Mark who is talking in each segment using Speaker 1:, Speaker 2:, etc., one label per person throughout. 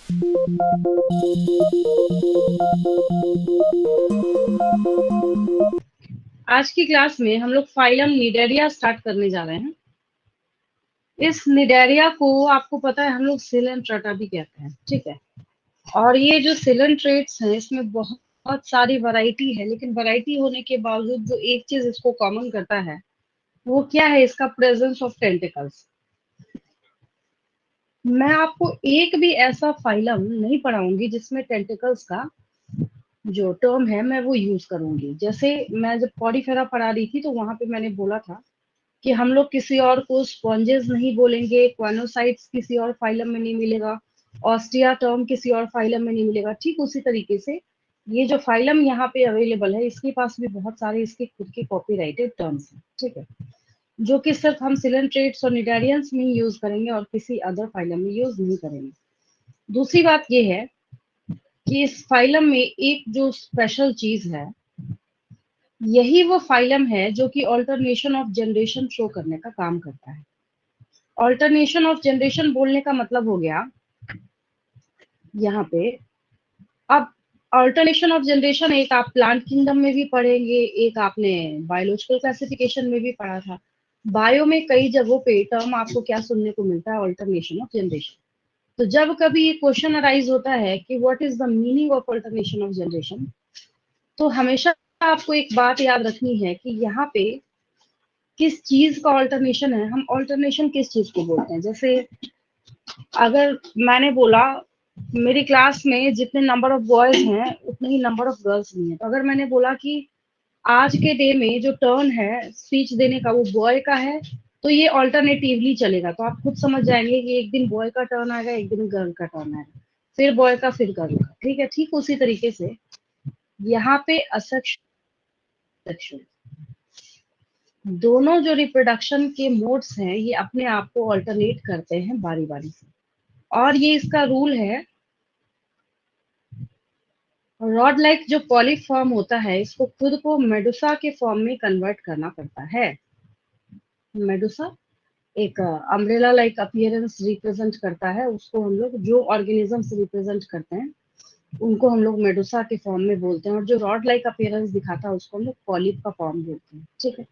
Speaker 1: आज की क्लास में हम लोग फाइलम निडेरिया स्टार्ट करने जा रहे हैं। इस निडेरिया को आपको पता है हम लोग सिलेंट्रेटा भी कहते हैं, ठीक है। और ये जो सिलेंट्रेट्स हैं इसमें बहुत सारी वैरायटी है, लेकिन वैरायटी होने के बावजूद जो एक चीज इसको कॉमन करता है वो क्या है, इसका प्रेजेंस ऑफ टेंटिकल्स। मैं आपको एक भी ऐसा फाइलम नहीं पढ़ाऊंगी जिसमें टेंटिकल्स का जो टर्म है मैं वो यूज करूंगी। जैसे मैं जब पॉडीफेरा पढ़ा रही थी तो वहां पे मैंने बोला था कि हम लोग किसी और को स्पॉन्जेस नहीं बोलेंगे, क्वानोसाइट्स किसी और फाइलम में नहीं मिलेगा, ऑस्टिया टर्म किसी और फाइलम में नहीं मिलेगा। ठीक उसी तरीके से ये जो फाइलम यहाँ पे अवेलेबल है इसके पास भी बहुत सारे इसके खुद के कॉपीराइटेड टर्म्स हैं, ठीक है, जो कि सिर्फ हम सिलेंट्रेट्स और निडारियंस में ही यूज करेंगे और किसी अदर फाइलम में यूज नहीं करेंगे। दूसरी बात ये है कि इस फाइलम में एक जो स्पेशल चीज है, यही वो फाइलम है जो कि ऑल्टरनेशन ऑफ जनरेशन शो करने का काम करता है। ऑल्टरनेशन ऑफ जनरेशन बोलने का मतलब हो गया यहाँ पे, अब ऑल्टरनेशन ऑफ जनरेशन एक आप प्लांट किंगडम में भी पढ़ेंगे, एक आपने बायोलॉजिकल क्लासिफिकेशन में भी पढ़ा था। बायो में कई जगहों पे टर्म आपको क्या सुनने को मिलता है, ऑल्टरनेशन ऑफ जनरेशन। तो जब कभी ये क्वेश्चन अराइज होता है कि what is the meaning of alternation of generation, तो हमेशा आपको एक बात याद रखनी है कि यहाँ पे किस चीज का ऑल्टरनेशन है, हम ऑल्टरनेशन किस चीज को बोलते हैं। जैसे अगर मैंने बोला मेरी क्लास में जितने नंबर ऑफ बॉयज हैं उतने ही नंबर ऑफ गर्ल्स भी हैं, तो अगर मैंने बोला कि आज के डे में जो टर्न है स्पीच देने का वो बॉय का है, तो ये ऑल्टरनेटिवली चलेगा। तो आप खुद समझ जाएंगे कि एक दिन बॉय का टर्न आएगा, एक दिन गर्ल का टर्न आएगा, फिर बॉय का, फिर गर्ल का, ठीक है। ठीक उसी तरीके से यहाँ पे असेक्सुअल दोनों जो रिप्रोडक्शन के मोड्स हैं ये अपने आप को ऑल्टरनेट करते हैं बारी बारी से। और ये इसका रूल है, रॉड लाइक जो पॉलिप फॉर्म होता है इसको खुद को मेडुसा के फॉर्म में कन्वर्ट करना पड़ता है। मेडुसा एक अम्ब्रेला लाइक अपीयरेंस रिप्रेजेंट करता है, उसको हम लोग जो ऑर्गेनिजम्स रिप्रेजेंट करते हैं उनको हम लोग मेडुसा के फॉर्म में बोलते हैं, और जो रॉड लाइक अपीयरेंस दिखाता है उसको हम लोग पॉलिप का फॉर्म बोलते हैं, ठीक है।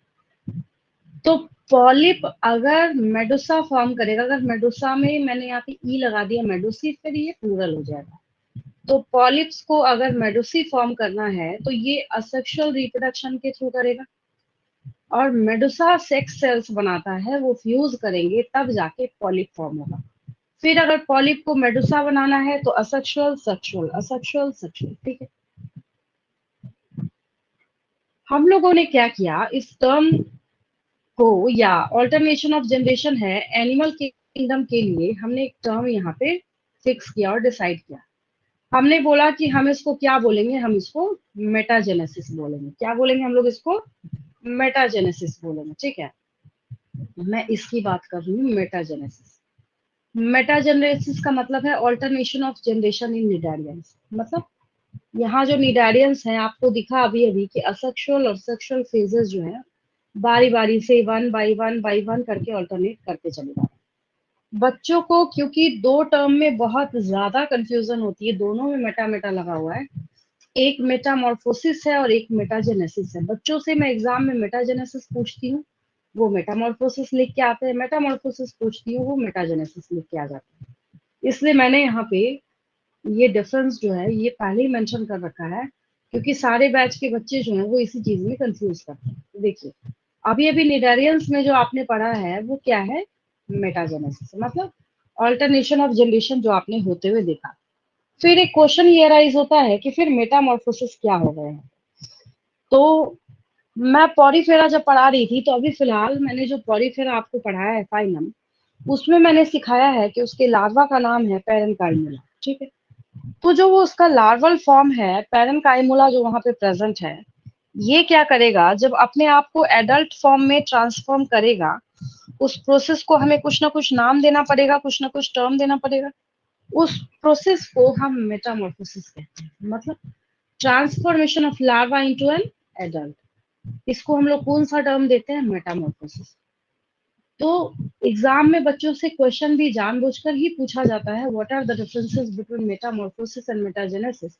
Speaker 1: तो पॉलिप अगर मेडुसा फॉर्म करेगा, अगर मेडुसा में मैंने यहाँ पे ई लगा दिया मेडुसी, फिर ये प्लूरल हो जाएगा। तो पॉलिप्स को अगर मेडुसी फॉर्म करना है तो ये असेक्सुअल रिप्रोडक्शन के थ्रू करेगा, और मेडुसा सेक्स सेल्स बनाता है, वो फ्यूज करेंगे तब जाके पॉलिप फॉर्म होगा। फिर अगर पॉलिप को मेडुसा बनाना है तो असेक्सुअल सेक्सुअल, असेक्सुअल सेक्सुअल, ठीक है। हम लोगों ने क्या किया, इस टर्म को, या ऑल्टरनेशन ऑफ जनरेशन है एनिमल किंगडम के लिए, हमने एक टर्म यहाँ पे फिक्स किया और डिसाइड किया। हमने बोला कि हम इसको क्या बोलेंगे, हम इसको मेटाजेनेसिस बोलेंगे। क्या बोलेंगे हम लोग इसको? मेटाजेनेसिस बोलेंगे, ठीक है। मैं इसकी बात कर रही हूँ, मेटाजेनेसिस। मेटाजेनेसिस का मतलब है alternation of generation in cnidarians. मतलब यहाँ जो निडारियंस हैं आपको दिखा अभी अभी कि असेक्सुअल और सेक्सुअल फेजेस जो है बारी बारी से वन बाई वन करके ऑल्टरनेट करते चले जा रहे हैं। बच्चों को क्योंकि दो टर्म में बहुत ज्यादा कंफ्यूजन होती है, दोनों में मेटा मेटा लगा हुआ है, एक मेटामॉर्फोसिस है और एक मेटाजेनेसिस है। बच्चों से मैं एग्जाम में मेटाजेनेसिस पूछती हूँ, वो मेटामॉर्फोसिस लिख के आते हैं, मेटामॉर्फोसिस पूछती हूँ, वो मेटाजेनेसिस लिख के आ जाते हैं। इसलिए मैंने यहाँ पे ये डिफरेंस जो है ये पहले ही मेंशन कर रखा है, क्योंकि सारे बैच के बच्चे जो हैं वो इसी चीज में कंफ्यूज करते हैं। तो देखिए अभी अभी निडारियंस में जो आपने पढ़ा है वो क्या है, मेटाजेनेसिस, मतलब ऑल्टरनेशन ऑफ जनरेशन जो आपने होते हुए देखा। फिर एक क्वेश्चन ये राइज होता है कि फिर मेटामॉर्फोसिस क्या हो गए हैं। तो मैं पॉरीफेरा जब पढ़ा रही थी तो अभी फिलहाल मैंने जो पॉरीफेरा आपको पढ़ाया है फाइनम, उसमें मैंने सिखाया है कि उसके लार्वा का नाम है पैरेनकाइमुला, ठीक है। तो जो वो उसका लार्वल फॉर्म है पैरेनकाइमुला जो वहां पे प्रेजेंट है, ये क्या करेगा, जब अपने आप को एडल्ट फॉर्म में ट्रांसफॉर्म करेगा, उस प्रोसेस को हमें कुछ ना कुछ नाम देना पड़ेगा, कुछ ना कुछ टर्म देना पड़ेगा। उस प्रोसेस को हम मेटामॉर्फोसिस कहते हैं, मतलब transformation of larva into an adult. इसको हम लोग कौन सा टर्म देते हैं, मेटामॉर्फोसिस। तो एग्जाम में बच्चों से क्वेश्चन भी जानबूझकर ही पूछा जाता है, what are the differences between metamorphosis and metagenesis,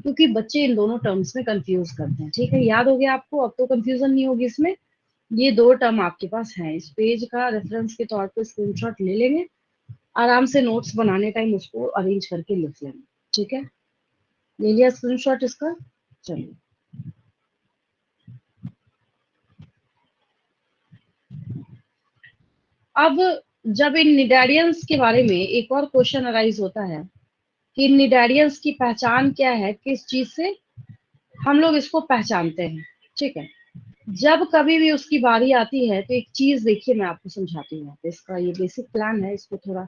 Speaker 1: क्योंकि बच्चे इन दोनों टर्म्स में कंफ्यूज करते हैं। ठीक है, याद हो गया आपको, अब तो कंफ्यूजन नहीं होगी इसमें। ये दो टर्म आपके पास हैं, इस पेज का रेफरेंस के तौर पे स्क्रीनशॉट ले लेंगे, आराम से नोट्स बनाने टाइम उसको अरेंज करके लिख लेंगे। ठीक है, ले लिया स्क्रीनशॉट इसका? चलिए, अब जब इन निडारियंस के बारे में एक और क्वेश्चन अराइज होता है कि निडारियंस की पहचान क्या है, किस चीज से हम लोग इसको पहचानते हैं। ठीक है, जब कभी भी उसकी बारी आती है तो एक चीज देखिए, मैं आपको समझाती हूँ। तो इसका ये बेसिक प्लान है, इसको थोड़ा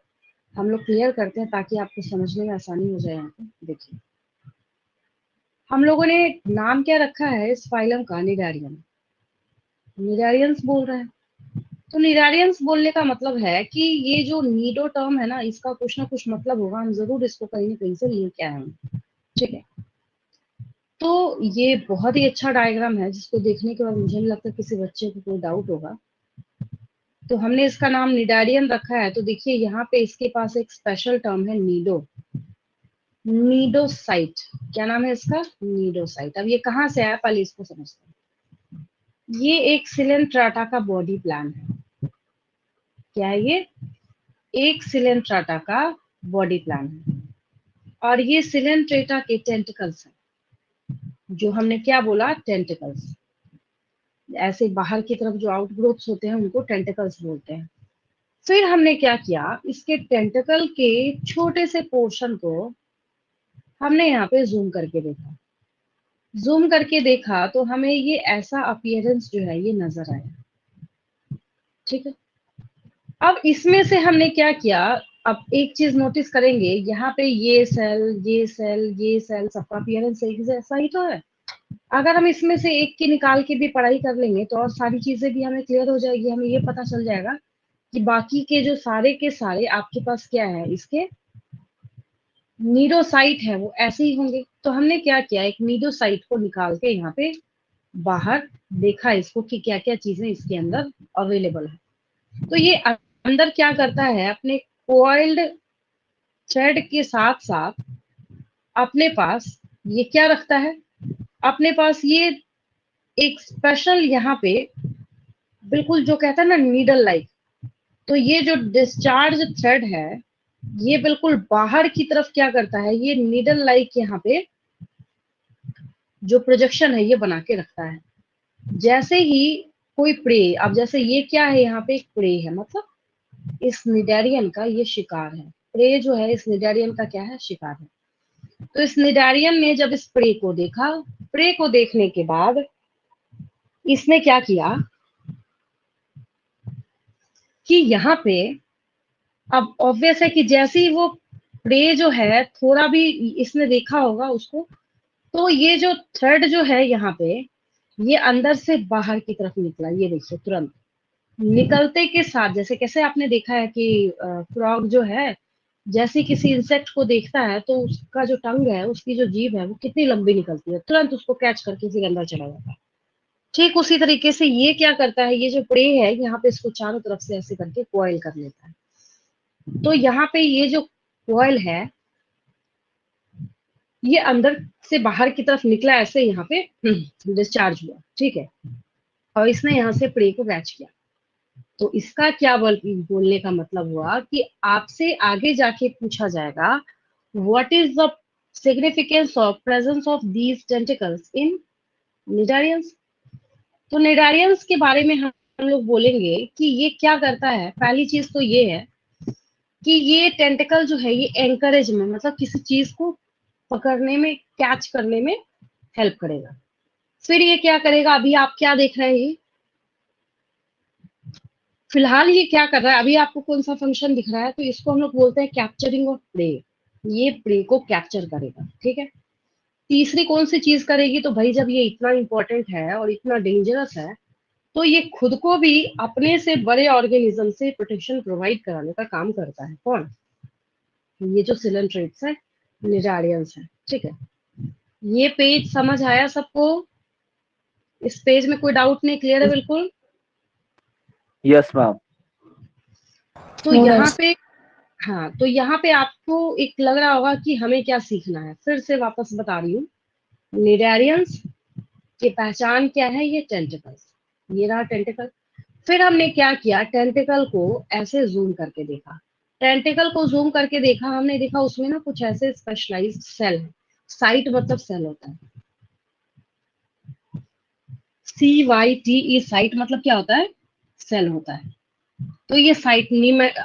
Speaker 1: हम लोग क्लियर करते हैं ताकि आपको समझने में आसानी हो जाए। यहाँ पे देखिए, हम लोगों ने नाम क्या रखा है इस फाइलम का? निडारियन, निडारियंस बोल रहे हैं। तो निडारियंस बोलने का मतलब है कि ये जो नीडो टर्म है ना, इसका कुछ ना कुछ मतलब होगा, हम जरूर इसको कहीं ना कहीं से लेके आए हैं। ठीक है, तो ये बहुत ही अच्छा डायग्राम है जिसको देखने के बाद मुझे नहीं लगता किसी बच्चे को कोई डाउट होगा। तो हमने इसका नाम निडारियन रखा है, तो देखिए यहाँ पे इसके पास एक स्पेशल टर्म है, नीडो, नीडोसाइट। क्या नाम है इसका? नीडोसाइट। अब ये कहाँ से आया, पहले इसको समझते हैं। ये एक सिलेंट्राटा का बॉडी प्लान है। क्या है ये? एक सिलेंट्राटा का बॉडी प्लान है, और ये सिलेंट्रेटा के टेंटिकल्स हैं। जो हमने क्या बोला? टेंटिकल्स। ऐसे बाहर की तरफ जो आउटग्रोथ्स होते हैं उनको टेंटिकल्स बोलते हैं। फिर हमने क्या किया, इसके टेंटिकल के छोटे से पोर्शन को हमने यहाँ पे जूम करके देखा। जूम करके देखा तो हमें ये ऐसा अपीयरेंस जो है ये नजर आया। ठीक है, अब इसमें से हमने क्या किया, अब एक चीज नोटिस करेंगे, यहाँ पे ये सेल, ये सेल, ये सेल, सबका अपीयरेंस एक जैसा ही तो है। अगर हम इसमें से एक की निकाल के भी पढ़ाई कर लेंगे तो और सारी चीजें भी हमें क्लियर हो जाएगी। हमें ये पता चल जाएगा कि बाकी के जो सारे के सारे आपके पास क्या है, इसके नीडोसाइट है वो ऐसे ही होंगे। तो हमने क्या किया, एक नीडोसाइट को निकाल के यहाँ पे बाहर देखा इसको कि क्या क्या चीजें इसके अंदर अवेलेबल है। तो ये अंदर क्या करता है, अपने कोइल्ड थ्रेड के साथ साथ अपने पास ये क्या रखता है, अपने पास ये एक स्पेशल यहाँ पे बिल्कुल जो कहता है ना नीडल लाइक, तो ये जो डिस्चार्ज थ्रेड है ये बिल्कुल बाहर की तरफ क्या करता है, ये नीडल लाइक यहाँ पे जो प्रोजेक्शन है ये बना के रखता है। जैसे ही कोई प्रे, अब जैसे ये क्या है, यहाँ पे एक प्रे है, मतलब इस निडारियन का ये शिकार है। प्रे जो है इस निडारियन का क्या है? शिकार है। तो इस निडारियन ने जब इस प्रे को देखा, प्रे को देखने के बाद इसने क्या किया कि यहाँ पे अब ऑब्वियस है कि जैसे ही वो प्रे जो है थोड़ा भी इसने देखा होगा उसको, तो ये जो थ्रेड जो है यहाँ पे ये अंदर से बाहर की तरफ निकला। ये देखिए, तुरंत निकलते के साथ, जैसे कैसे आपने देखा है कि फ्रॉग जो है जैसे किसी इंसेक्ट को देखता है तो उसका जो टंग है, उसकी जो जीभ है वो कितनी लंबी निकलती है, तुरंत उसको कैच करके फिर अंदर चला जाता है। ठीक उसी तरीके से ये क्या करता है, ये जो प्रे है यहाँ पे इसको चारों तरफ से ऐसे करके कॉइल कर लेता है। तो यहाँ पे ये जो कॉइल है ये अंदर से बाहर की तरफ निकला, ऐसे यहाँ पे डिस्चार्ज हुआ। ठीक है, और इसने यहाँ से प्रे को कैच किया। तो इसका क्या बोलने का मतलब हुआ कि आपसे आगे जाके पूछा जाएगा, what is the significance of presence of these tentacles in cnidarians. तो निडारियंस के बारे में हम लोग बोलेंगे कि ये क्या करता है। पहली चीज तो ये है कि ये टेंटिकल जो है ये एंकरेज में, मतलब किसी चीज को पकड़ने में, कैच करने में हेल्प करेगा। फिर ये क्या करेगा, अभी आप क्या देख रहे हैं, फिलहाल ये क्या कर रहा है, अभी आपको कौन सा फंक्शन दिख रहा है, तो इसको हम लोग बोलते हैं कैप्चरिंग ऑफ प्रे। ये प्रे को कैप्चर करेगा। ठीक है, तीसरी कौन सी चीज करेगी, तो भाई जब ये इतना इंपॉर्टेंट है और इतना डेंजरस है तो ये खुद को भी अपने से बड़े ऑर्गेनिज्म से प्रोटेक्शन प्रोवाइड कराने का काम करता है। कौन? ये जो सिलेंट्रेट्स है, निडारियंस है। ठीक है, ये पेज समझ आया सबको? इस पेज में कोई डाउट नहीं, क्लियर है बिल्कुल?
Speaker 2: Yes ma'am.
Speaker 1: तो यहाँ पे, हाँ, तो यहाँ पे आपको एक लग रहा होगा कि हमें क्या सीखना है। फिर से वापस बता रही हूँ, निडारियंस की पहचान क्या है, ये टेंटिकल्स, ये रहा टेंटिकल। फिर हमने क्या किया, टेंटिकल को ऐसे जूम करके देखा, टेंटिकल को जूम करके देखा, हमने देखा उसमें ना कुछ ऐसे स्पेशलाइज्ड सेल है। साइट मतलब सेल होता है, CYTE, साइट मतलब क्या होता है, सेल होता है। तो ये साइट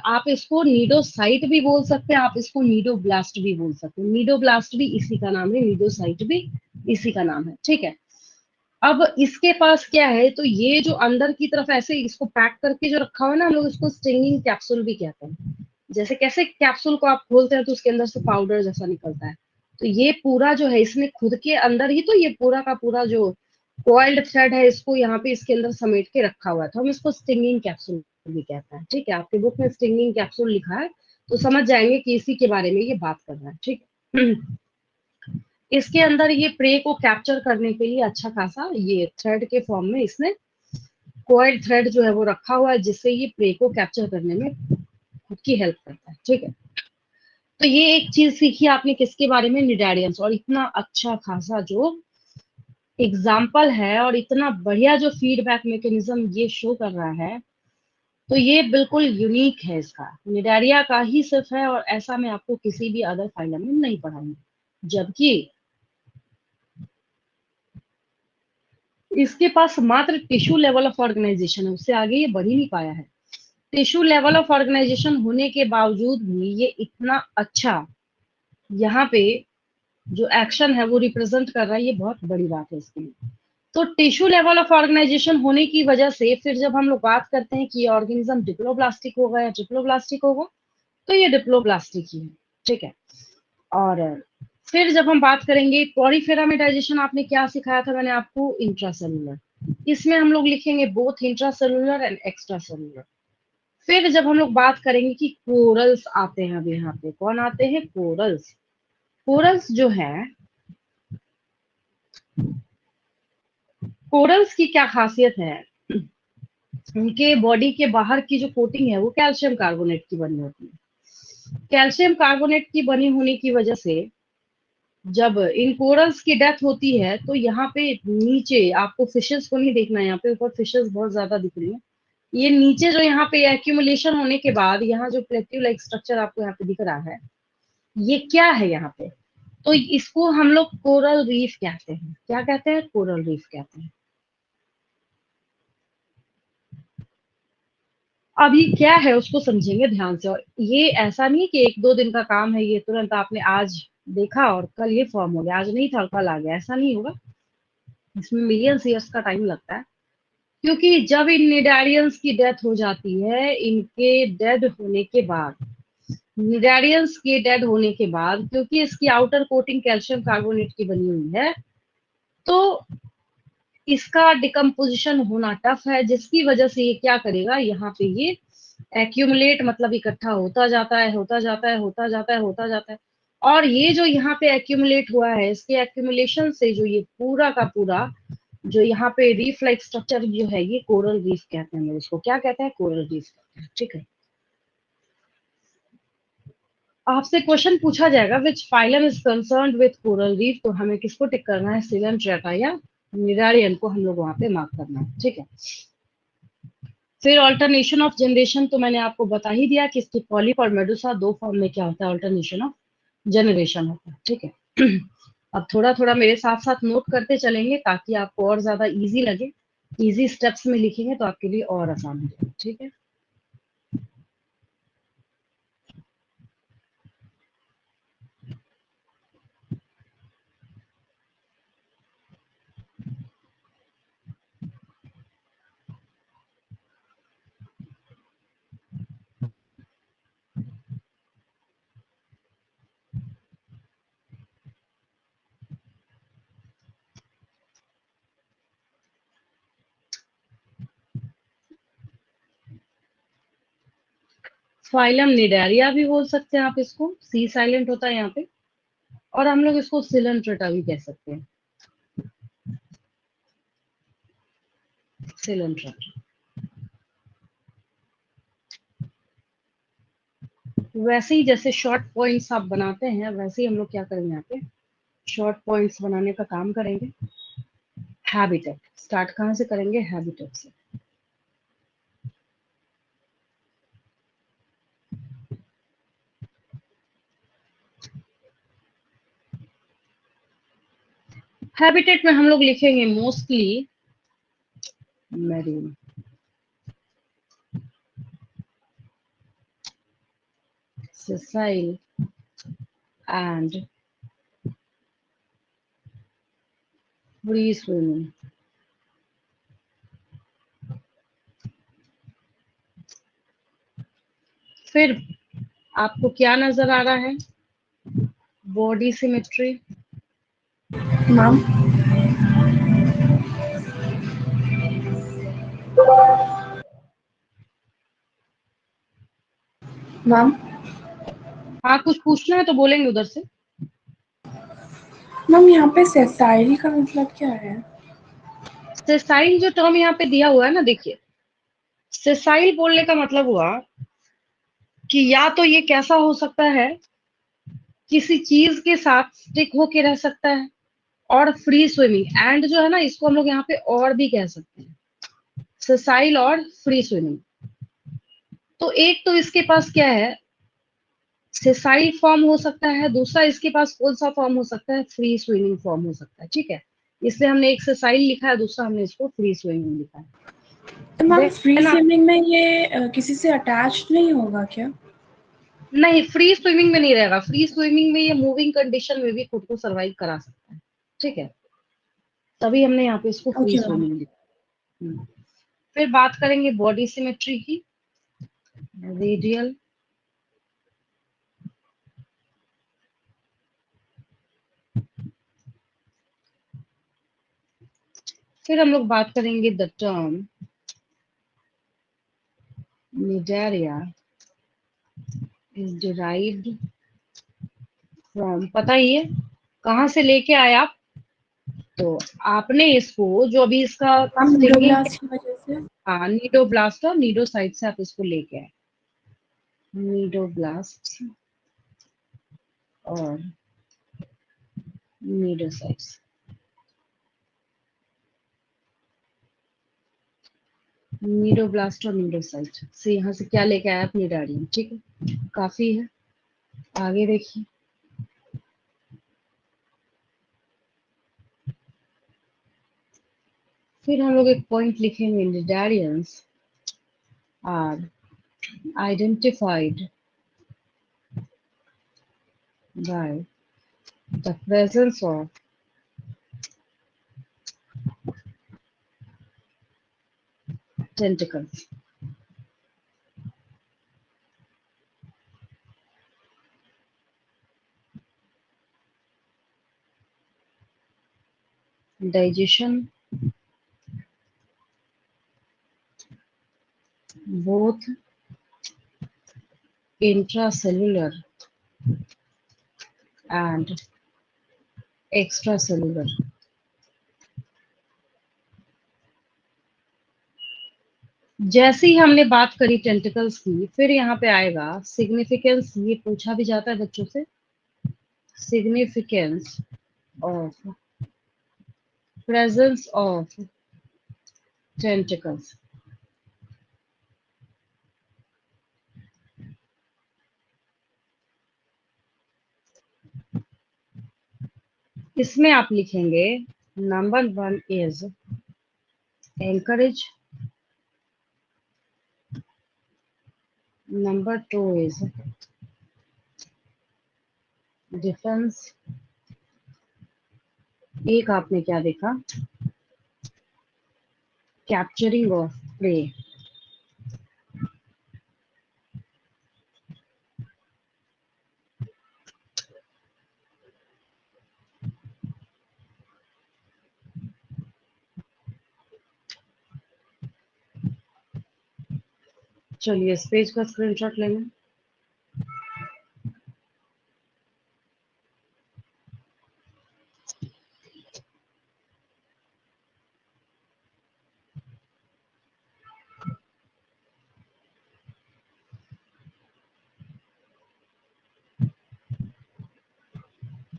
Speaker 1: आप इसको नीडोसाइट भी बोल सकते हैं, आप इसको नीडोब्लास्ट भी बोल सकते हैं। नीडोब्लास्ट भी इसी का नाम है, नीडोसाइट भी इसी का नाम है, ठीक है। अब इसके पास क्या है, तो ये जो अंदर की तरफ ऐसे इसको पैक करके जो रखा हुआ है ना, हम लोग इसको स्टिंगिंग कैप्सूल भी कहते हैं। जैसे कैसे कैप्सूल को आप खोलते हैं तो उसके अंदर से पाउडर जैसा निकलता है, तो ये पूरा जो है इसने खुद के अंदर ही, तो ये पूरा का पूरा जो कॉइल्ड थ्रेड है, इसको यहाँ पे इसके अंदर समेट के रखा हुआ है, तो हम इसको स्टिंगिंग कैप्सूल भी कहते हैं, ठीक है। आपके बुक में स्टिंगिंग कैप्सूल लिखा है, तो समझ जाएंगे कि इसी के बारे में ये बात कर रहा है, ठीक है। इसके अंदर ये प्रे को कैप्चर करने के लिए अच्छा खासा ये थ्रेड के फॉर्म में इसने कॉइल्ड थ्रेड जो है वो रखा हुआ है, जिससे ये प्रे को कैप्चर करने में खुद की हेल्प करता है, ठीक है। तो ये एक चीज सीखी आपने किसके बारे में, निडारियंस। और इतना अच्छा खासा जो एग्जाम्पल है और इतना बढ़िया जो फीडबैक मैकेनिज्म ये शो कर रहा है, तो ये बिल्कुल यूनिक है, इसका निडारिया का ही सिर्फ है, और ऐसा मैं आपको किसी भी अदर फाइलम में नहीं पढ़ाऊंगी। जबकि इसके पास मात्र टिश्यू लेवल ऑफ ऑर्गेनाइजेशन है, उससे आगे ये बढ़ ही नहीं पाया है। टिश्यू लेवल ऑफ ऑर्गेनाइजेशन होने के बावजूद भी ये इतना अच्छा यहाँ पे जो एक्शन है वो रिप्रेजेंट कर रहा है, ये बहुत बड़ी बात है इसके लिए। तो टिश्यू लेवल ऑफ ऑर्गेनाइजेशन होने की वजह से फिर जब हम लोग बात करते हैं कि ऑर्गेनिज्म डिप्लोब्लास्टिक होगा या ट्रिप्लोब्लास्टिक होगा, तो ये डिप्लोब्लास्टिक ही है, ठीक है। और फिर जब हम बात करेंगे पॉलीफेरा में डाइजेशन, आपने क्या सिखाया था मैंने आपको, इंट्रासेलुलर, इसमें हम लोग लिखेंगे both intracellular and extra cellular. फिर जब हम लोग बात करेंगे कि कोरल्स आते हैं, अब यहाँ पे कौन आते हैं, कोरल्स। कोरल्स जो है, कोरल्स की क्या खासियत है, उनके बॉडी के बाहर की जो कोटिंग है वो कैल्शियम कार्बोनेट की बनी होती है। कैल्शियम कार्बोनेट की बनी होने की वजह से जब इन कोरल्स की डेथ होती है, तो यहाँ पे नीचे आपको फिशेस को नहीं देखना है, यहाँ पे ऊपर फिशेस बहुत ज्यादा दिख रही है, ये नीचे जो यहाँ पे एक्यूमुलेशन होने के बाद यहाँ जो प्लेट्यू लाइक स्ट्रक्चर आपको यहाँ पे दिख रहा है, ये क्या है यहाँ पे, तो इसको हम लोग कोरल रीफ कहते हैं। क्या कहते हैं, कोरल रीफ कहते हैं। अभी क्या है उसको समझेंगे ध्यान से, और ये ऐसा नहीं कि एक दो दिन का काम है, ये तुरंत आपने आज देखा और कल ये फॉर्म हो गया, आज नहीं था कल आ गया, ऐसा नहीं होगा। इसमें मिलियंस ईयर्स का टाइम लगता है, क्योंकि जब इन निडारियंस की डेथ हो जाती है, इनके डेड होने के बाद, निडारियंस के डेड होने के बाद, क्योंकि इसकी आउटर कोटिंग कैल्शियम कार्बोनेट की बनी हुई है, तो इसका डिकम्पोजिशन होना टफ है, जिसकी वजह से ये क्या करेगा, यहाँ पे ये एक्यूमुलेट मतलब इकट्ठा होता जाता है, होता जाता है, होता जाता है, होता जाता है। और ये जो यहाँ पे एक्यूमुलेट हुआ है, इसके एक्यूमुलेशन से जो ये पूरा का पूरा जो यहाँ पे रीफ लाइक स्ट्रक्चर जो है, ये कोरल रीफ कहते हैं, इसको क्या कहते हैं, कोरल रीफ कहते हैं, ठीक है। आपसे क्वेश्चन पूछा जाएगा which phylum is concerned with coral reef, तो हमें किसको टिक करना है, सिलेंट्रेटा या निडारियन को हम लोग वहां पे मार्क करना है, ठीक है। फिर ऑल्टरनेशन ऑफ जनरेशन, तो मैंने आपको बता ही दिया कि इसकी पॉलिप और मेडुसा दो फॉर्म में क्या होता है, ऑल्टरनेशन ऑफ जनरेशन होता है, ठीक है। अब थोड़ा थोड़ा मेरे साथ साथ नोट करते चलेंगे ताकि आपको और ज्यादा इजी लगे, इजी स्टेप्स में लिखेंगे तो आपके लिए और आसान हो जाएगा, ठीक है। फाइलम निडारिया भी बोल सकते हैं आप इसको, सी साइलेंट होता है यहाँ पे, और हम लोग इसको सिलेंट्रेटा भी कह सकते हैं, सिलेंट्रेटा। वैसे ही जैसे शॉर्ट पॉइंट्स आप बनाते हैं वैसे ही हम लोग क्या करेंगे, यहाँ पे शॉर्ट पॉइंट्स बनाने का काम करेंगे। हैबिटेट स्टार्ट कहाँ से करेंगे, हैबिटेट से। हैबिटेट में हम लोग लिखेंगे mostly marine, sessile and free swimming। फिर आपको क्या नजर आ रहा है, बॉडी सिमेट्री।
Speaker 2: मैम मैम
Speaker 1: हाँ कुछ पूछना है तो बोलेंगे उधर से।
Speaker 2: मैम यहाँ पे सेसाइल का मतलब क्या है?
Speaker 1: सेसाइल जो टर्म यहाँ पे दिया हुआ है ना, देखिए सेसाइल बोलने का मतलब हुआ कि या तो ये कैसा हो सकता है, किसी चीज के साथ स्टिक होके रह सकता है, और फ्री स्विमिंग एंड जो है ना, इसको हम लोग यहाँ पे और भी कह सकते हैं, सेसाइल और फ्री स्विमिंग। तो एक तो इसके पास क्या है, सेसाइल फॉर्म हो सकता है, दूसरा इसके पास कौन सा फॉर्म हो सकता है, फ्री स्विमिंग फॉर्म हो सकता है, ठीक है। इसलिए हमने एक सेसाइल लिखा है, दूसरा हमने इसको फ्री स्विमिंग लिखा है।
Speaker 2: तो मैम फ्री
Speaker 1: देन आप,
Speaker 2: स्विमिंग में ये किसी से अटैच्ड नहीं होगा क्या?
Speaker 1: नहीं फ्री स्विमिंग में नहीं रहेगा, फ्री स्विमिंग में ये मूविंग कंडीशन में भी खुद को सरवाइव करा सकता है, ठीक है। तभी हमने यहाँ पे इसको फ्री
Speaker 2: ओके मैम।
Speaker 1: स्विमिंग लिखा। फिर बात करेंगे बॉडी सिमेट्री की, रेडियल, फिर हम लोग बात करेंगे the term Cnidaria is derived from, पता ही है कहाँ से लेके आए आप, तो आपने इसको जो अभी इसका
Speaker 2: मैम
Speaker 1: स्टिंगिंग,
Speaker 2: न्यूरोब्लास्ट की वजह से।
Speaker 1: हाँ नीडोब्लास्ट और नीडोसाइट से आप इसको लेके आए, नीडोब्लास्ट और नीडोसाइट्स। नीडोब्लास्ट और नीडोसाइट से यहाँ से क्या लेके आया आप, निडारियम, ठीक है, काफी है। आगे देखिए, फिर हम लोग एक पॉइंट लिखेंगे, cnidarians are identified by the presence of tentacles। Digestion, both intracellular and extracellular। जैसे ही हमने बात करी टेंटिकल्स की, फिर यहाँ पे आएगा सिग्निफिकेंस, ये पूछा भी जाता है बच्चों से, significance of presence of tentacles. इसमें आप लिखेंगे number 1 is anchorage, number 2 is defence, एक आपने क्या देखा, कैप्चरिंग ऑफ प्रे। चलिए इस पेज का स्क्रीनशॉट लेंगे।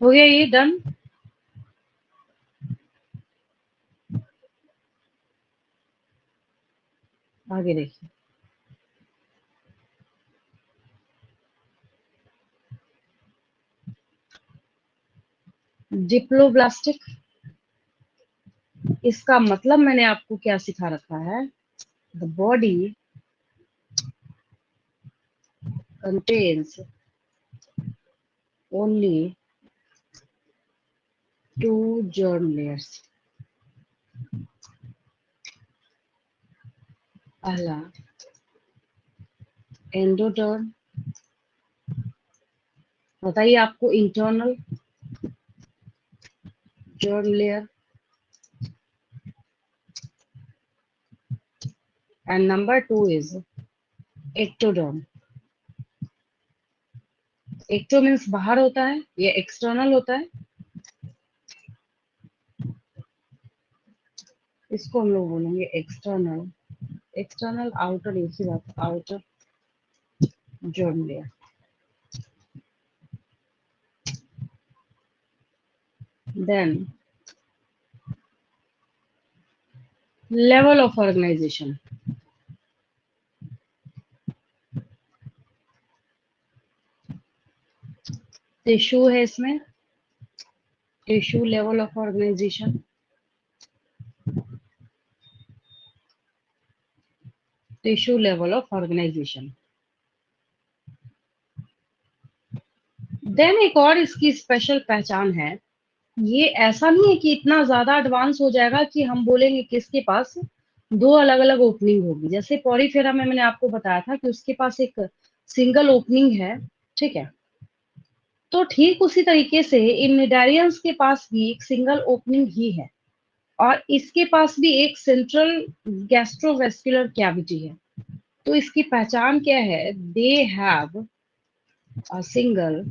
Speaker 1: हो गया ये डन। आगे देखिए, डिप्लोब्लास्टिक, इसका मतलब मैंने आपको क्या सिखा रखा है, the body contains only two germ layers. पहला एंडोडर्म, बताइए आपको internal germ layer, and number two is ectoderm. Ecto means बाहर होता है, ये एक्सटर्नल होता है, इसको हम लोग बोलेंगे एक्सटर्नल। एक्सटर्नल आउटर एक ही बात, outer germ layer. Then level of organization, tissue है इसमें, tissue level of organisation, tissue level of organisation. Then एक और इसकी स्पेशल पहचान है, ये ऐसा नहीं है कि इतना ज्यादा एडवांस हो जाएगा कि हम बोलेंगे कि इसके पास दो अलग अलग ओपनिंग होगी। जैसे पॉरीफेरा में मैंने आपको बताया था कि उसके पास एक सिंगल ओपनिंग है, ठीक है, तो ठीक उसी तरीके से इन निडारियंस के पास भी एक सिंगल ओपनिंग ही है, और इसके पास भी एक सेंट्रल गैस्ट्रोवेस्कुलर कैविटी है। तो इसकी पहचान क्या है, they have a single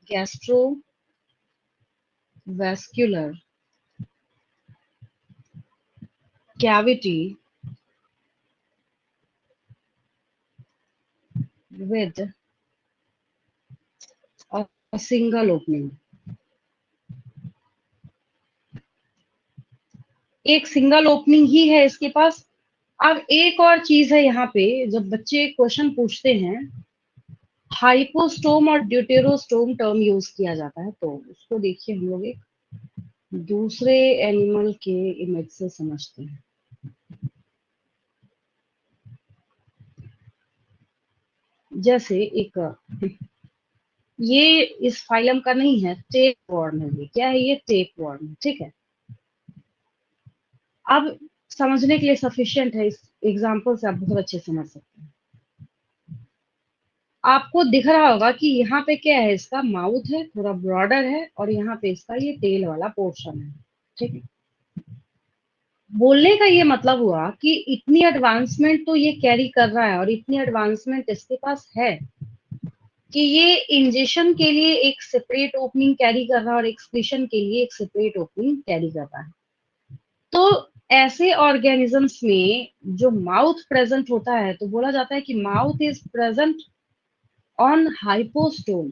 Speaker 1: gastrovascular cavity with a single opening. एक सिंगल ओपनिंग ही है इसके पास। अब एक और चीज है यहाँ पे, जब बच्चे क्वेश्चन पूछते हैं, हाइपोस्टोम और ड्यूटेरोस्टोम टर्म यूज किया जाता है, तो उसको देखिए हम लोग एक दूसरे एनिमल के इमेज से समझते हैं। जैसे एक ये इस फाइलम का नहीं है, टेप वॉर्म है, ये क्या है, ये टेप वॉर्म है, ठीक है। अब समझने के लिए सफिशिएंट है, इस एग्जांपल से आप बहुत अच्छे समझ सकते हैं। आपको दिख रहा होगा कि यहाँ पे क्या है, इसका माउथ है, थोड़ा ब्रॉडर है, और यहाँ पे इसका ये टेल वाला पोर्शन है, ठीक है। बोलने का ये मतलब हुआ कि इतनी एडवांसमेंट तो ये कैरी कर रहा है, और इतनी एडवांसमेंट इसके पास है कि ये इंजेक्शन के लिए एक सेपरेट ओपनिंग कैरी कर रहा है, और एक्सक्रीशन के लिए एक सेपरेट ओपनिंग कैरी कर रहा है। तो ऐसे ऑर्गेनिजम्स में जो माउथ प्रेजेंट होता है, तो बोला जाता है कि mouth is present on hypostome.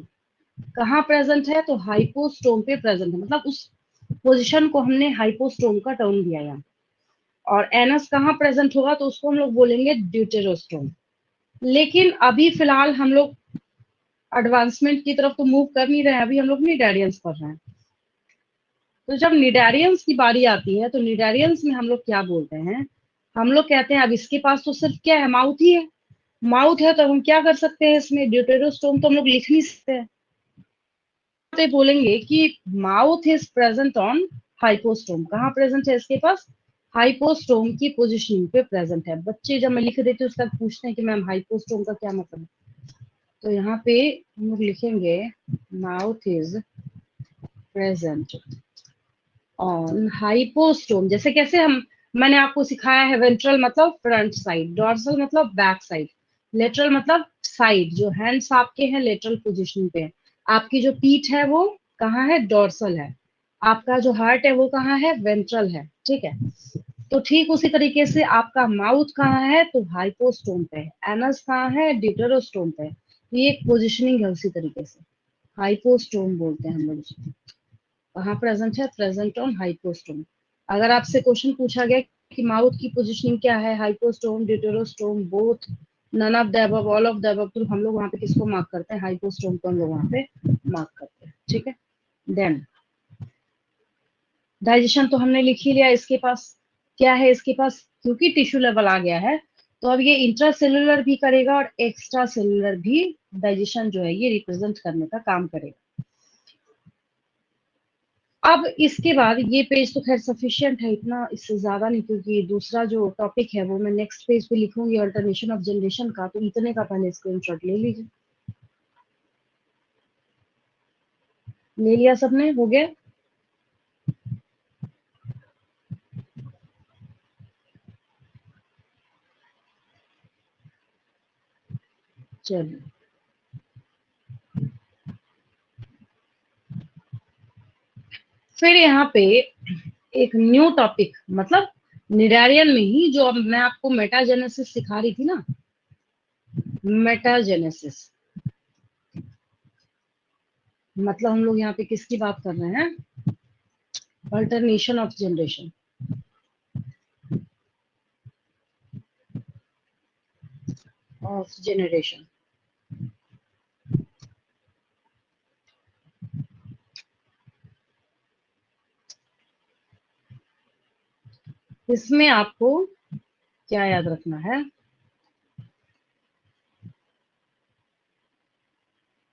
Speaker 1: कहाँ प्रेजेंट है, तो हाइपोस्टोम पे प्रेजेंट है, मतलब उस पोजीशन को हमने हाइपोस्टोम का टर्म दिया यहाँ। और एनस कहाँ प्रेजेंट होगा, तो उसको हम लोग बोलेंगे ड्यूटेरोस्टोम। लेकिन अभी फिलहाल हम लोग एडवांसमेंट की तरफ तो मूव कर नहीं रहे हैं, अभी हम लोग निडारियंस पढ़ रहे हैं। तो जब निडारियंस की बारी आती है, तो निडारियंस में हम लोग क्या बोलते हैं, हम लोग कहते हैं अब इसके पास तो सिर्फ क्या है, माउथ ही है। माउथ है तो हम क्या कर सकते हैं, इसमें ड्यूटेरोस्टोम तो हम लोग लिख नहीं सकते हैं, तो बोलेंगे कि mouth is present on hypostome. कहाँ प्रेजेंट है इसके पास, हाइपोस्टोम की पोजीशन पे प्रेजेंट है। बच्चे जब मैं लिख देती हूँ उसका पूछते हैं कि मैम हाइपोस्टोम का क्या मतलब है, तो यहाँ पे हम लोग लिखेंगे mouth is present on hypostome. जैसे कैसे हम, मैंने आपको सिखाया है, वेंट्रल मतलब फ्रंट साइड, डॉर्सल मतलब बैक साइड, लेटरल मतलब साइड, जो हैंड्स आपके हैं लेटरल पोजीशन पे है, आपकी जो पीठ है वो कहाँ है, डॉर्सल है, आपका जो हार्ट है वो कहाँ है, वेंट्रल है, ठीक है। तो ठीक उसी तरीके से आपका माउथ कहाँ है, तो हाइपोस्टोम पे है, एनस कहाँ है, ड्यूटेरोस्टोम पे है। ये एक पोजिशनिंग है उसी तरीके से। हाइपोस्टोम बोलते हैं हम लोग उसको। कहाँ प्रेजेंट है? Present on hypostome. अगर आपसे क्वेश्चन पूछा गया कि माउथ की पोजीशनिंग क्या है, hypostome, deuterostome, both, none of the above, all of the above, तो हम लोग वहां पे किसको मार्क करते हैं? हाइपोस्टोम को हम लोग वहां पे मार्क करते हैं। ठीक है। देन डाइजेशन तो हमने लिख ही लिया। इसके पास क्या है? इसके पास क्योंकि टिश्यू लेवल आ गया है, तो अब ये इंट्रासेलुलर भी करेगा और एक्स्ट्रा सेलुलर भी डाइजेशन जो है ये रिप्रेजेंट करने का काम करेगा। अब इसके बाद ये पेज तो खैर सफिशिएंट है, इतना इससे ज्यादा नहीं, क्योंकि दूसरा जो टॉपिक है वो मैं नेक्स्ट पेज पे लिखूंगी, अल्टरनेशन ऑफ जनरेशन का, तो इतने का पहले स्क्रीनशॉट ले लीजिए। ले लिया सबने? हो गया? चलिए, फिर यहाँ पे एक न्यू टॉपिक, मतलब निडारियन में ही, जो अब मैं आपको मेटाजेनेसिस सिखा रही थी ना, मेटाजेनेसिस, मतलब हम लोग यहाँ पे किसकी बात कर रहे हैं? Alternation of generation. Of generation. इसमें आपको क्या याद रखना है?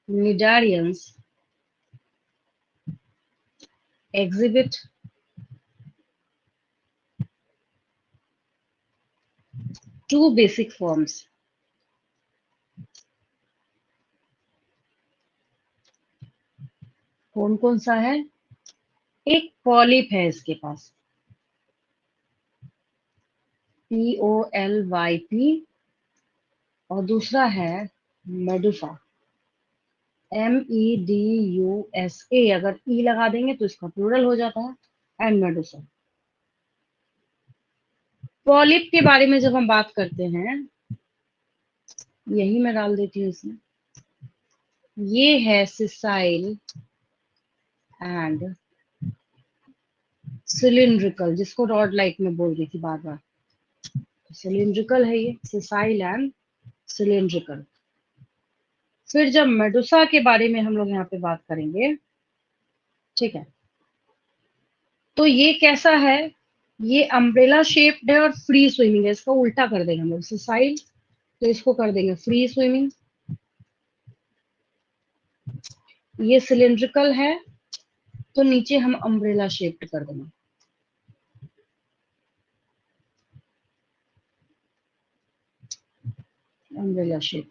Speaker 1: Cnidarians exhibit two basic forms. कौन कौन सा है? एक पॉलिप है इसके पास, POLYP, और दूसरा है मेडुसा, MEDUSA। अगर ई लगा देंगे तो इसका प्लूरल हो जाता है, एंड मेडुसा। पॉलिप के बारे में जब हम बात करते हैं, यही मैं डाल देती हूँ इसमें, ये है सिसाइल एंड सिलिंड्रिकल, जिसको रॉड लाइक में बोल रही थी बार बार। सिलिंड्रिकल है ये, सिसाइल एंड सिलिंड्रिकल। फिर जब मेडुसा के बारे में हम लोग यहाँ पे बात करेंगे, ठीक है, तो ये कैसा है? ये अम्ब्रेला शेप्ड है और फ्री स्विमिंग है। इसका उल्टा कर देंगे हम लोग, सिसाइल तो इसको कर देंगे फ्री स्विमिंग। ये सिलिंड्रिकल है, तो नीचे हम अम्ब्रेला शेप्ड कर देंगे, अम्ब्रेला शेप।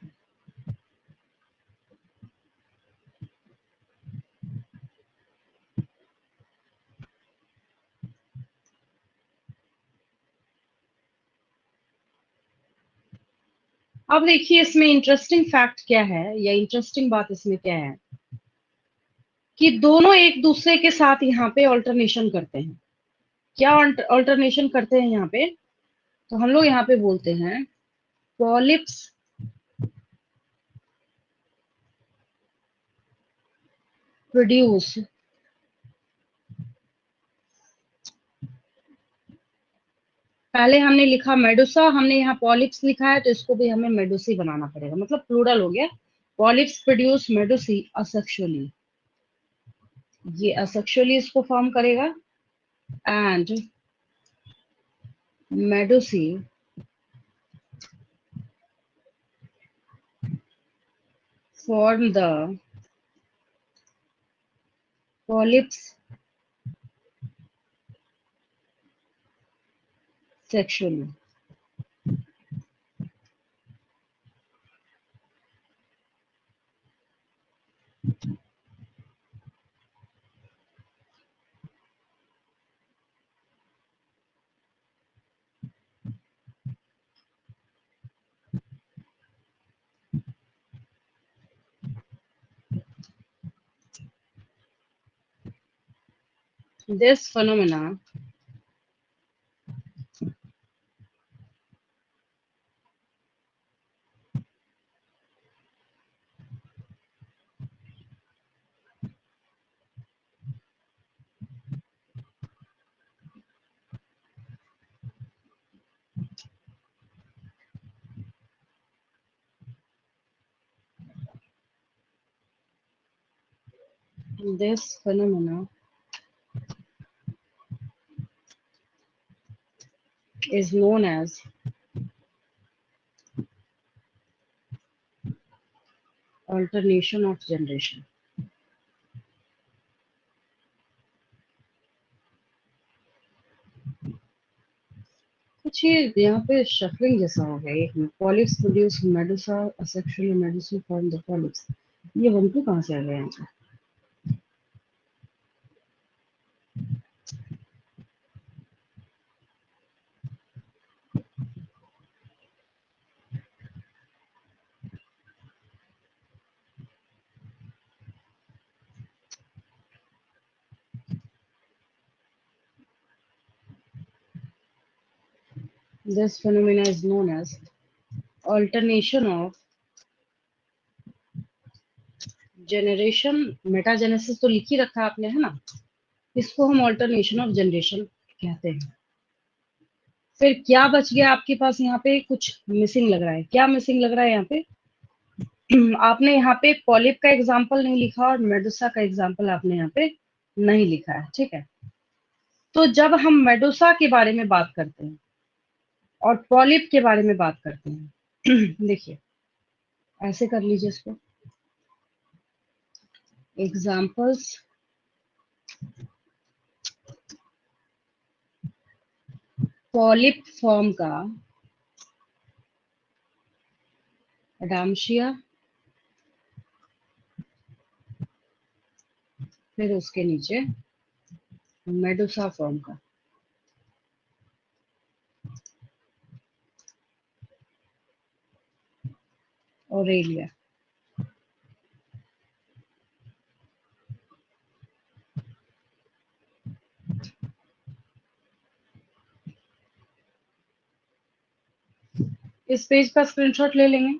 Speaker 1: अब देखिए इसमें इंटरेस्टिंग फैक्ट क्या है, या इंटरेस्टिंग बात इसमें क्या है, कि दोनों एक दूसरे के साथ यहाँ पे ऑल्टरनेशन करते हैं। क्या ऑल्टरनेशन करते हैं यहाँ पे? तो हम लोग यहाँ पे बोलते हैं पॉलिप्स प्रोड्यूस, पहले हमने लिखा मेडुसा, हमने यहाँ पॉलिप्स लिखा है, तो इसको भी हमें मेडुसी बनाना पड़ेगा, मतलब प्लूरल हो गया। पॉलिप्स प्रोड्यूस मेडुसी असेक्सुअली, ये असेक्सुअली इसको फॉर्म करेगा, and medusae form the polyps sexually. This phenomena This phenomena is known as alternation of generation. कुछ ये यहाँ पे शफलिंग जैसा हो गया, एक polyps produce Medusa asexually Medusa form the polyps. ये वंतु कहाँ से आ गया यहाँ पे? This phenomena is known as alternation of generation. Metagenesis तो लिख ही रखा आपने, है ना? इसको हम ऑल्टरनेशन ऑफ जनरेशन कहते हैं। फिर क्या बच गया आपके पास यहाँ पे? कुछ मिसिंग लग रहा है। क्या मिसिंग लग रहा है यहाँ पे? आपने यहाँ पे पॉलिप का एग्जाम्पल नहीं लिखा और मेडुसा का एग्जाम्पल आपने यहाँ पे नहीं लिखा है, ठीक है? तो जब हम मेडुसा के बारे में बात करते हैं और पॉलिप के बारे में बात करते हैं, देखिए ऐसे कर लीजिए इसको। एग्जाम्पल्स पॉलिप फॉर्म का अडामशिया, फिर उसके नीचे मेडुसा फॉर्म का। ऑरेलिया। इस पेज का स्क्रीनशॉट ले लेंगे।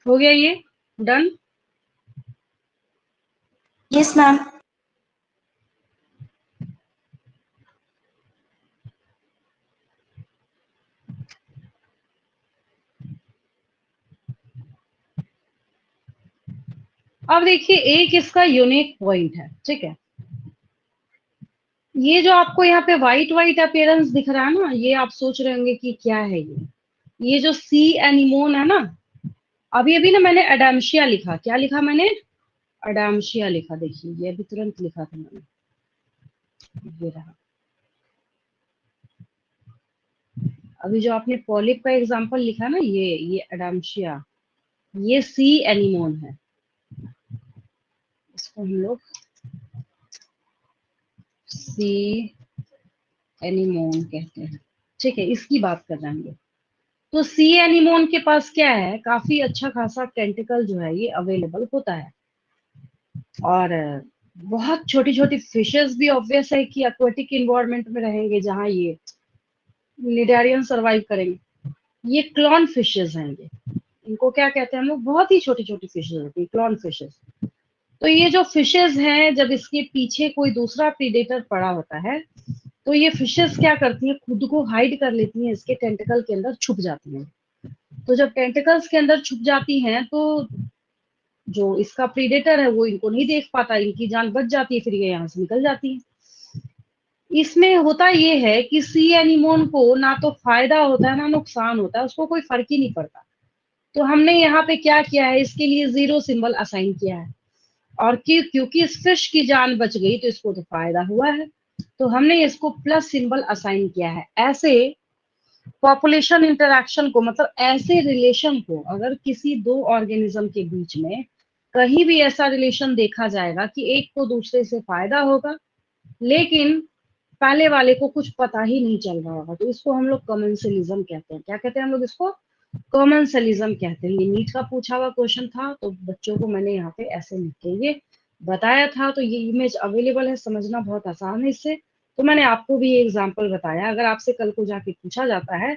Speaker 1: हो गया ये डन?
Speaker 2: Yes ma'am.
Speaker 1: अब देखिए एक इसका यूनिक पॉइंट है, ठीक है? ये जो आपको यहाँ पे व्हाइट व्हाइट अपीयरेंस दिख रहा है ना, ये आप सोच रहे होंगे कि क्या है ये जो सी एनिमोन है ना, अभी अभी ना मैंने अडामशिया लिखा। क्या लिखा मैंने? अडामशिया लिखा। देखिए ये अभी तुरंत लिखा था मैंने, ये रहा। अभी जो आपने पॉलिप का एग्जांपल लिखा ना, ये अडामशिया, ये सी एनिमोन है। इसको हम लोग सी एनिमोन कहते हैं, ठीक है? इसकी बात कर रहे हैं हम लोग। तो सी एनिमोन के पास क्या है? काफी अच्छा खासा टेंटिकल जो है ये अवेलेबल होता है, और बहुत छोटी छोटी फिशेस भी ऑब्वियस है कि एक्वेटिक इन्वायरमेंट में रहेंगे जहां ये निडारियन सर्वाइव करेंगे। ये क्लॉन फिशेस हैं, ये इनको क्या कहते हैं हम लोग? बहुत ही छोटी छोटी फिशेस होती है, क्लॉन फिशेस। तो ये जो फिशेस हैं, जब इसके पीछे कोई दूसरा प्रीडेटर पड़ा होता है तो ये फिशेस क्या करती हैं? खुद को हाइड कर लेती हैं, इसके टेंटिकल के अंदर छुप जाती हैं। तो जब टेंटिकल्स के अंदर छुप जाती हैं तो जो इसका प्रीडेटर है वो इनको नहीं देख पाता, इनकी जान बच जाती है, फिर ये यहाँ से निकल जाती है। इसमें होता ये है कि सी एनिमोन को ना तो फायदा होता है ना नुकसान होता है, उसको कोई फर्क ही नहीं पड़ता। तो हमने यहाँ पे क्या किया है? इसके लिए जीरो सिंबल असाइन किया है, और क्योंकि इस फिश की जान बच गई तो इसको तो फायदा हुआ है, तो हमने इसको प्लस सिंबल असाइन किया है। ऐसे पॉपुलेशन इंटरैक्शन को, मतलब ऐसे रिलेशन को, अगर किसी दो ऑर्गेनिज्म के बीच में कहीं भी ऐसा रिलेशन देखा जाएगा कि एक को दूसरे से फायदा होगा लेकिन पहले वाले को कुछ पता ही नहीं चल रहा होगा, तो इसको हम लोग कॉमेंसलिज्म कहते हैं। क्या कहते हैं हम लोग इसको? कॉमेंसलिज्म कहते हैं। ये नीट का पूछा हुआ क्वेश्चन था, तो बच्चों को मैंने यहाँ पे ऐसे लिख के ये बताया था। तो ये इमेज अवेलेबल है, समझना बहुत आसान है इससे। तो मैंने आपको भी ये एग्जाम्पल बताया। अगर आपसे कल को जाके पूछा जाता है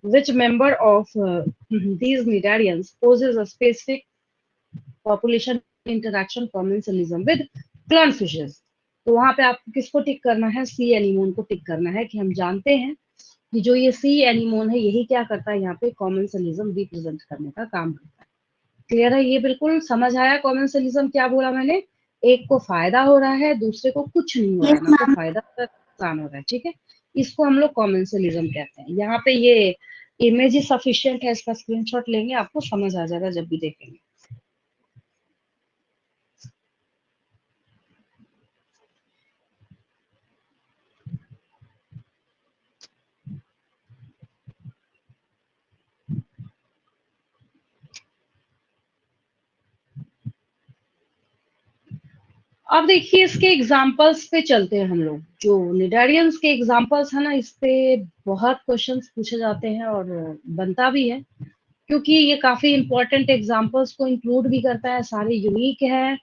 Speaker 1: which member of these cnidarians possess a specific population interaction commensalism with plant fishes. तो वहां पे आपको किसको टिक करना है, सी एनिमोन को टिक करना है कि हम जानते हैं कि जो ये सी एनिमोन है यही क्या करता है, यहाँ पे कॉमेंसलिज्म रिप्रेजेंट करने का काम करता है। क्लियर है, ये बिल्कुल समझ आया कॉमेंसलिज्म क्या बोला मैंने, एक को फायदा हो रहा है दूसरे को कुछ नहीं हो रहा
Speaker 2: यस
Speaker 1: है, ना तो
Speaker 2: मैम।
Speaker 1: फायदा हो रहा है नुकसान हो रहा है, ठीक है, इसको हम लोग कॉमेंसलिज्म कहते हैं। यहाँ पे ये इमेज ही सफिशियंट है, इसका स्क्रीनशॉट लेंगे आपको समझ आ जाएगा जब भी देखेंगे। अब देखिए इसके एग्जाम्पल्स पे चलते हैं हम लोग। जो निडारियंस के एग्जाम्पल्स है ना, इस पे बहुत क्वेश्चंस पूछे जाते हैं और बनता भी है, क्योंकि ये काफी इंपॉर्टेंट एग्जाम्पल्स को इंक्लूड भी करता है, सारे यूनिक है।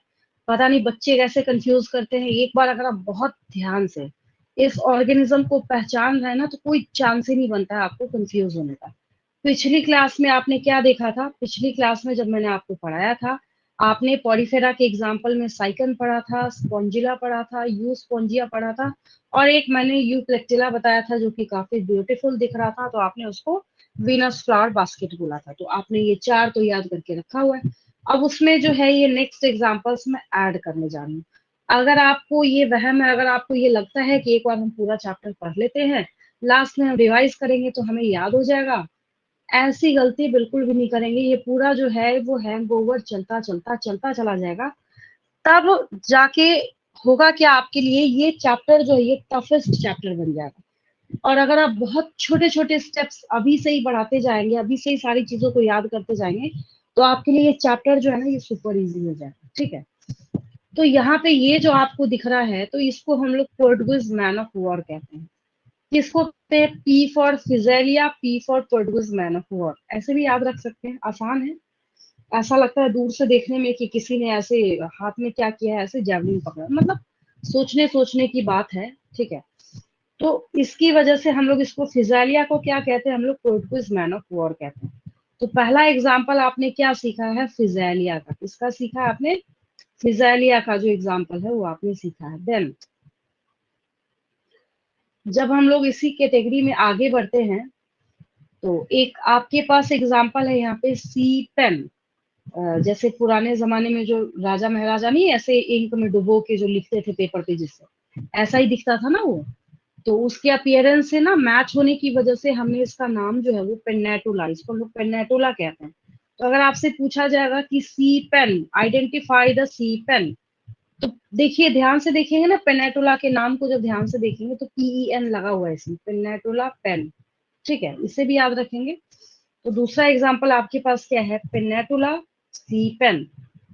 Speaker 1: पता नहीं बच्चे कैसे कंफ्यूज करते हैं, एक बार अगर आप बहुत ध्यान से इस ऑर्गेनिज्म को पहचान रहे हैं ना, तो कोई चांस ही नहीं बनता है आपको कंफ्यूज होने का। पिछली क्लास में आपने क्या देखा था, पिछली क्लास में जब मैंने आपको पढ़ाया था, आपने पॉलीफेरा के एग्जाम्पल में साइकन पढ़ा था, स्पॉन्जिला पढ़ा था, यू स्पॉन्जिया पढ़ा था, और एक मैंने यू प्लेक्टिला बताया था जो कि काफी ब्यूटीफुल दिख रहा था, तो आपने उसको वीनस फ्लावर बास्केट बोला था। तो आपने ये चार तो याद करके रखा हुआ है। अब उसमें जो है ये नेक्स्ट एग्जाम्पल्स में ऐड करने जा रही हूँ। अगर आपको ये वहम है, अगर आपको ये लगता है कि एक बार हम पूरा चैप्टर पढ़ लेते हैं, लास्ट में हम रिवाइज करेंगे तो हमें याद हो जाएगा, ऐसी गलती बिल्कुल भी नहीं करेंगे। ये पूरा जो है वो हैंगओवर चलता चलता चलता चला जाएगा, तब जाके होगा क्या आपके लिए, ये चैप्टर जो है ये टफेस्ट चैप्टर बन जाएगा। और अगर आप बहुत छोटे छोटे स्टेप्स अभी से ही बढ़ाते जाएंगे, अभी से ही सारी चीजों को याद करते जाएंगे, तो आपके लिए ये चैप्टर जो है ना ये सुपर इजी हो जाएगा, ठीक है। तो यहाँ पे ये जो आपको दिख रहा है, तो इसको हम लोग पोर्टुगीज मैन ऑफ वॉर कहते हैं। किसको कहते हैं, P for Physalia, P for Portuguese man of war, ऐसे भी याद रख सकते हैं, आसान है। ऐसा लगता है दूर से देखने में कि किसी ने ऐसे हाथ में क्या किया है, ऐसे जैवलिन पकड़ा, मतलब सोचने सोचने की बात है, ठीक है। तो इसकी वजह से हम लोग इसको फिजालिया को क्या कहते हैं, हम लोग पोर्टुगीज मैन ऑफ वॉर कहते हैं। तो पहला एग्जाम्पल आपने क्या सीखा है, फिजालिया का, किसका सीखा है आपने, फिजालिया का जो एग्जाम्पल है वो आपने सीखा है। देन जब हम लोग इसी कैटेगरी में आगे बढ़ते हैं, तो एक आपके पास एग्जाम्पल है यहाँ पे सी पेन। जैसे पुराने जमाने में जो राजा महाराजा नहीं ऐसे इंक में डुबो के जो लिखते थे पेपर पे, जिससे ऐसा ही दिखता था ना वो, तो उसके अपीयरेंस से ना मैच होने की वजह से हमने इसका नाम जो है वो पेन्नेटोला, इसको हम लोग पेन्नेटोला कहते हैं। तो अगर आपसे पूछा जाएगा कि sea pen, identify the sea pen, तो देखिए ध्यान से देखेंगे ना, पेन्नेटोला के नाम को जब ध्यान से देखेंगे तो PEN लगा हुआ है इसमें, पेन्नेटोला पेन, ठीक है, इसे भी याद रखेंगे। तो दूसरा एग्जाम्पल आपके पास क्या है, पेन्नेटोला सी पेन,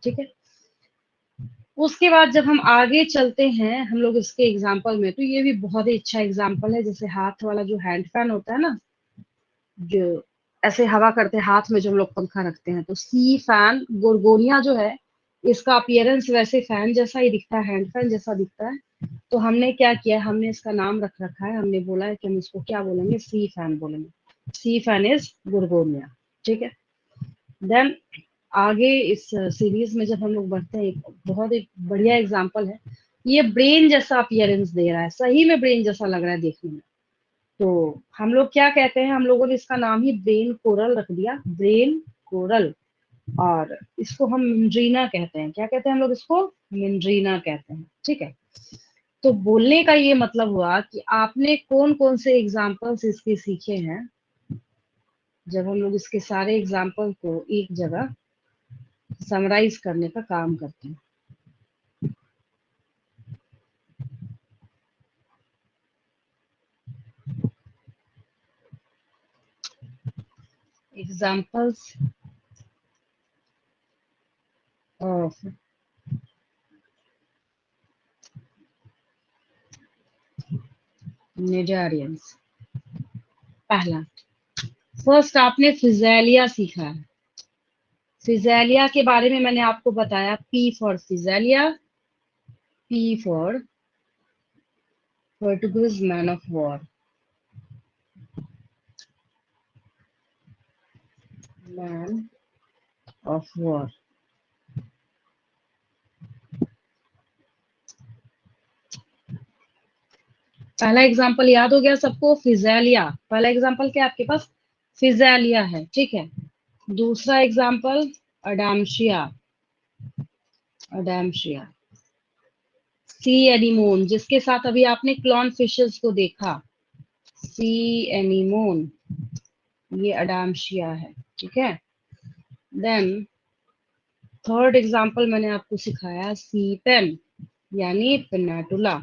Speaker 1: ठीक है। उसके बाद जब हम आगे चलते हैं हम लोग इसके एग्जाम्पल में, तो ये भी बहुत ही अच्छा एग्जाम्पल है। जैसे हाथ वाला जो हैंड फैन होता है ना, जो ऐसे हवा करते हैं हाथ में, जो हम लोग पंखा रखते हैं, तो सी फैन गोरगोनिया जो है, इसका अपीयरेंस वैसे फैन जैसा ही दिखता है, हैंड फैन जैसा दिखता है। तो हमने क्या किया, हमने इसका नाम रख रखा है, हमने बोला है कि हम इसको क्या बोलेंगे, सी फैन बोलेंगे। सी फैन इज गोरगोनिया, ठीक है। देन आगे इस सीरीज में जब हम लोग बढ़ते हैं, एक बहुत ही बढ़िया एग्जांपल है, ये ब्रेन जैसा अपीयरेंस दे रहा है, सही में ब्रेन जैसा लग रहा है देखने में। तो हम लोग क्या कहते हैं, हम लोगों ने इसका नाम ही ब्रेन कोरल रख दिया, ब्रेन कोरल। और इसको हम मिंड्रीना कहते हैं, क्या कहते हैं हम लोग इसको, मिंड्रीना कहते हैं, ठीक है। तो बोलने का ये मतलब हुआ कि आपने कौन कौन से एग्जाम्पल्स इसके सीखे हैं, जब हम लोग इसके सारे एग्जाम्पल को एक जगह समराइज करने का काम करते हैं। Examples of Nidarians। पहला, फर्स्ट आपने फिजेलिया सीखा है। फिजेलिया के बारे में मैंने आपको बताया, P for Physalia, P for Portuguese man of war, man of war. पहला एग्जाम्पल याद हो गया सबको, फिजेलिया। पहला एग्जाम्पल क्या आपके पास, फिजेलिया है, ठीक है। दूसरा एग्जाम्पल अडामशिया, अडामशिया। सी एनिमोन, जिसके साथ अभी आपने क्लॉन फिशेस को देखा, सी एनिमोन, ये अडामशिया है, ठीक है। देन थर्ड एग्जाम्पल मैंने आपको सिखाया सी पेन, यानी पेनाटुला।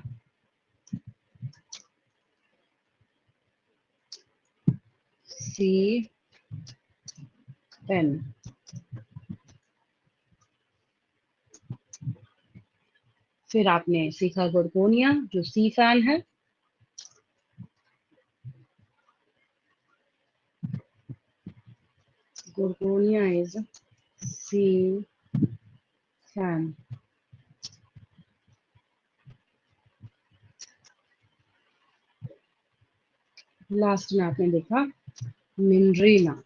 Speaker 1: Sea pen. फिर आपने सीखा गोरगोनिया, जो सी फैन है। Gorgonia is sea fan. Last में आपने देखा Meandrina,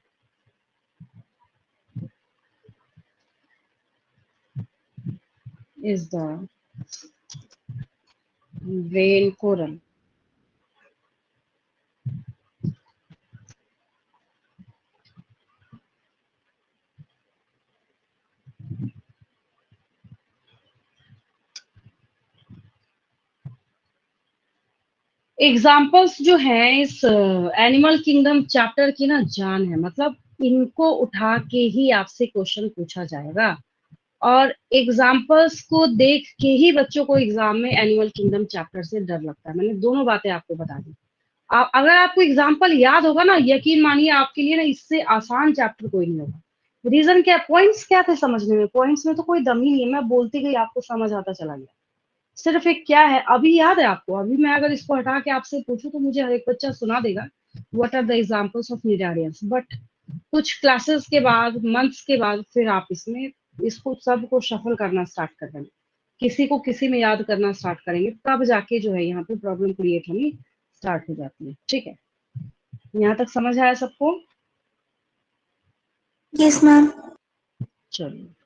Speaker 1: is the brain coral. Examples जो हैं इस एनिमल किंगडम चैप्टर की ना जान है, मतलब इनको उठा के ही आपसे क्वेश्चन पूछा जाएगा, और एग्जाम्पल्स को देख के ही बच्चों को एग्जाम में एनिमल किंगडम चैप्टर से डर लगता है। मैंने दोनों बातें आपको बता दी। अगर आपको एग्जाम्पल याद होगा ना, यकीन मानिए आपके लिए ना इससे आसान चैप्टर कोई नहीं होगा। रीजन क्या, पॉइंट्स क्या थे समझने में, पॉइंट्स में तो कोई दम ही नहीं है, मैं बोलती गई आपको समझ आता चला गया। सिर्फ एक क्या है, अभी याद है आपको, अभी मैं अगर इसको हटा के आपसे पूछूं तो मुझे हर एक बच्चा सुना देगा what are the examples of cnidarians, but कुछ क्लासेस के बाद, मंथ्स के बाद, फिर आप इसमें इसको सबको शफल करना स्टार्ट कर देंगे, किसी को किसी में याद करना स्टार्ट करेंगे, तब जाके जो है यहाँ पे प्रॉब्लम क्रिएट होनी स्टार्ट हो जाती है, ठीक है। यहाँ तक समझ आया सबको?
Speaker 2: Yes ma'am.
Speaker 1: चलिए।